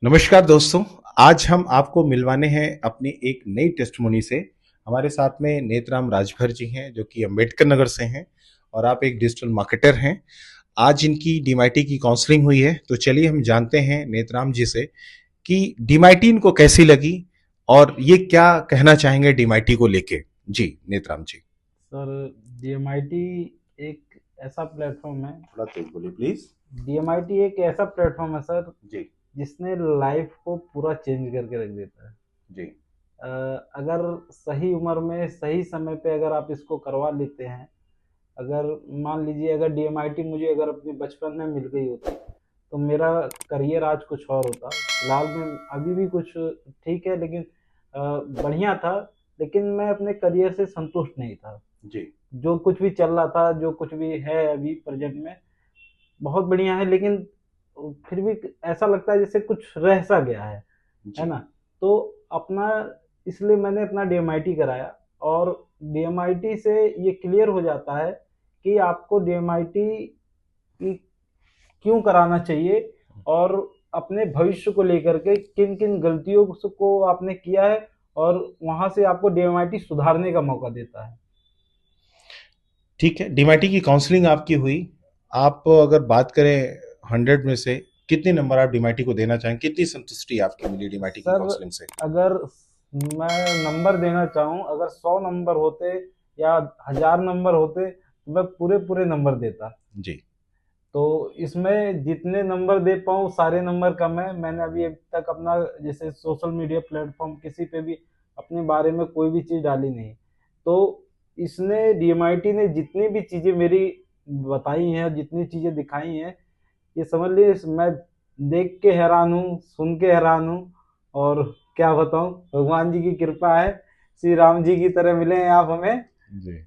नमस्कार दोस्तों। आज हम आपको मिलवाने हैं अपनी एक नई टेस्टमोनी से। हमारे साथ में नेतराम राजभर जी हैं जो कि अम्बेडकर नगर से हैं और आप एक डिजिटल मार्केटर हैं। आज इनकी डीमाइटी की काउंसलिंग हुई है, तो चलिए हम जानते हैं नेतराम जी से कि डीमाइटी इनको कैसी लगी और ये क्या कहना चाहेंगे डीमाइटी को लेके। जी नेतराम जी। सर, डीएमआईटी एक ऐसा प्लेटफॉर्म है। थोड़ा तेज बोलिए प्लीज। डीएमआईटी एक ऐसा प्लेटफॉर्म है सर, जी। जिसने लाइफ को पूरा चेंज करके रख देता है। जी। अ, अगर सही उम्र में सही समय पे अगर आप इसको करवा लेते हैं, अगर मान लीजिए अगर डीएमआईटी मुझे अगर अपने बचपन में मिल गई होती तो मेरा करियर आज कुछ और होता। फिलहाल में अभी भी कुछ ठीक है, लेकिन बढ़िया था, लेकिन मैं अपने करियर से संतुष्ट नहीं था। जी। जो कुछ भी चल रहा था, जो कुछ भी है अभी प्रेजेंट में, बहुत बढ़िया है, लेकिन फिर भी ऐसा लगता है जैसे कुछ रह सा गया है जी। ना? तो अपना इसलिए मैंने अपना डीएमआईटी कराया, और डीएमआईटी से ये क्लियर हो जाता है कि आपको डीएमआईटी की क्यों कराना चाहिए, और अपने भविष्य को लेकर के किन-किन गलतियों को आपने किया है, और वहाँ से आपको डीएमआईटी सुधारने का मौका देता है। ठीक है, डीमाइटी की काउंसलिंग आपकी हुई। आप अगर बात करें 100 में से कितने नंबर आप डीमाइटी को देना चाहेंगे, कितनी संतुष्टि आपकी मिली डीमाइटी की सर, काउंसलिंग से? अगर मैं नंबर देना चाहूँ, अगर 100 नंबर होते या 1000 नंबर होते तो मैं पूरे-पूरे नंबर देता। जी। तो इसमें जितने नंबर दे पाऊँ सारे नंबर कम है। मैंने अभी तक अपना जैसे सोशल मीडिया प्लेटफ़ॉर्म किसी पे भी अपने बारे में कोई भी चीज़ डाली नहीं। तो इसने डीएमआईटी ने जितनी भी चीज़ें मेरी बताई हैं, जितनी चीज़ें दिखाई हैं, ये समझ लीजिए मैं देख के हैरान हूँ, सुन के हैरान हूँ, और क्या बताऊँ, भगवान जी की कृपा है, श्री राम जी की तरह मिले हैं आप हमें। जी।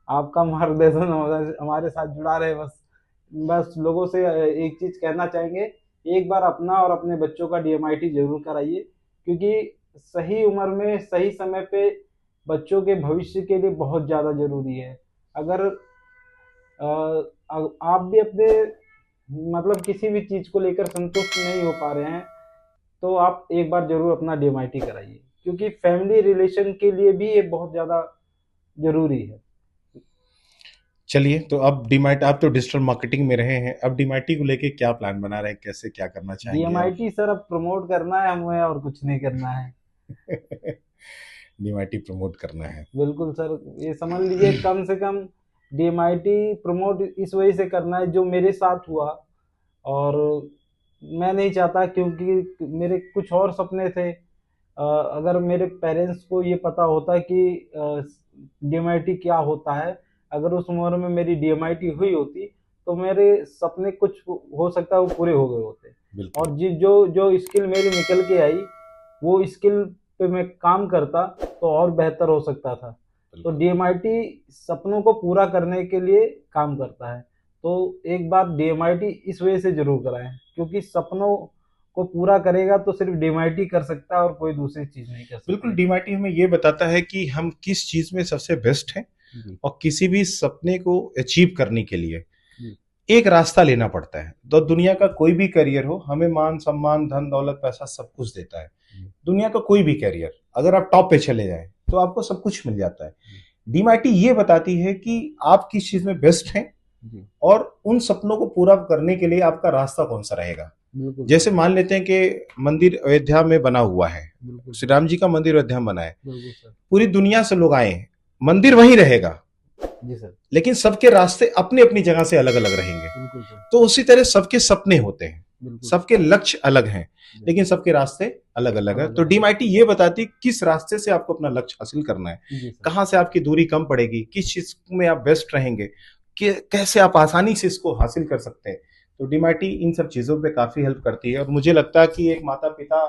आपका मार्गदर्शन हमारे साथ जुड़ा रहे बस। बस लोगों से एक चीज़ कहना चाहेंगे, एक बार अपना और अपने बच्चों का डीएमआईटी ज़रूर कराइए, क्योंकि सही उम्र में, सही समय पे बच्चों के भविष्य के लिए बहुत ज़्यादा ज़रूरी है। अगर अ, आप भी अपने मतलब किसी भी चीज़ को लेकर संतुष्ट नहीं हो पा रहे हैं, तो आप एक बार ज़रूर अपना डीएमआईटी कराइए, क्योंकि फैमिली रिलेशन के लिए भी ये बहुत ज़्यादा ज़रूरी है। चलिए, तो अब डीमाइट आप तो डिजिटल मार्केटिंग में रहे हैं, अब डीमाइटी को लेके क्या प्लान बना रहे हैं, कैसे क्या करना चाहेंगे आप? डीएमआईटी सर अब प्रमोट करना है हमें, और कुछ नहीं करना है। डीमाइटी प्रमोट करना है। बिल्कुल सर, ये समझ लीजिए कम से कम डीएमआईटी प्रमोट इस वजह से करना है जो मेरे साथ हुआ, और मैं नहीं चाहता, क्योंकि मेरे कुछ और सपने थे। अगर मेरे पेरेंट्स को ये पता होता कि डीएमआईटी क्या होता है, अगर उस उम्र में मेरी डीएमआईटी हुई होती, तो मेरे सपने कुछ हो सकता है वो पूरे हो गए होते। बिल्कुल। और जो जो स्किल मेरी निकल के आई, वो स्किल पे मैं काम करता तो और बेहतर हो सकता था। तो बिल्कुल। डीएमआईटी सपनों को पूरा करने के लिए काम करता है। तो एक बार डीएमआईटी इस वजह से ज़रूर कराएँ, क्योंकि सपनों को पूरा करेगा तो सिर्फ़ डीएमआईटी कर सकता है, और कोई दूसरी चीज़ नहीं कर बिल्कुल, सकती। डीमाइटी हमें ये बताता है कि हम किस चीज में सबसे बेस्ट हैं जी, और किसी भी सपने को अचीव करने के लिए जी, एक रास्ता लेना पड़ता है। तो दुनिया का कोई भी करियर हो, हमें मान सम्मान धन दौलत पैसा सब कुछ देता है। जी, दुनिया का कोई भी करियर, अगर आप टॉप पे चले जाएं तो आपको सब कुछ मिल जाता है। जी, डीमाइटी ये बताती है कि आप किस चीज में बेस्ट हैं जी, और उन सपनों को पूरा करने के लिए आपका रास्ता कौन सा रहेगा। बिल्कुल सर, जैसे मान लेते हैं कि मंदिर अयोध्या में बना हुआ है, बिल्कुल श्री सर, राम जी का मंदिर अयोध्या में बना है, बिल्कुल सर, पूरी दुनिया से लोग आए हैं, मंदिर वहीं रहेगा, जी सर, लेकिन सबके रास्ते अपनी अपनी जगह से अलग अलग रहेंगे। बिल्कुल सर, तो उसी तरह सबके सपने होते हैं, बिल्कुल सर, सबके लक्ष्य अलग हैं, जी, लेकिन सबके रास्ते अलग अलग है। तो अलग-अलग है। डीमाइटी ये बताती है किस रास्ते से आपको अपना लक्ष्य हासिल करना है, जी सर, कहाँ से आपकी दूरी कम पड़ेगी, किस चीज में आप बेस्ट रहेंगे, कि कैसे आप आसानी से इसको हासिल कर सकते हैं। तो डीमाइटी इन सब चीजों पे काफी हेल्प करती है और मुझे लगता है कि एक माता पिता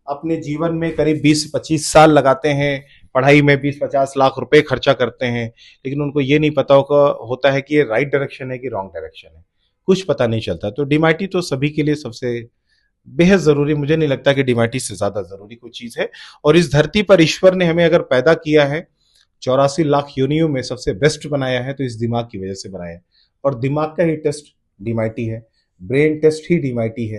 अपने जीवन में करीब 20 से 25 साल लगाते हैं, पढ़ाई में 20-50 लाख रुपए खर्चा करते हैं, लेकिन उनको ये नहीं पता होता है कि ये राइट डायरेक्शन है कि रॉन्ग डायरेक्शन है, कुछ पता नहीं चलता। तो डीमाइटी तो सभी के लिए सबसे बेहद जरूरी, मुझे नहीं लगता कि डीमाइटी से ज्यादा जरूरी कोई चीज है। और इस धरती पर ईश्वर ने हमें अगर पैदा किया है, 84 लाख योनियों में सबसे बेस्ट बनाया है, तो इस दिमाग की वजह से बनाया है। और दिमाग का ही टेस्ट डीमाइटी है, ब्रेन टेस्ट ही डीमाइटी है।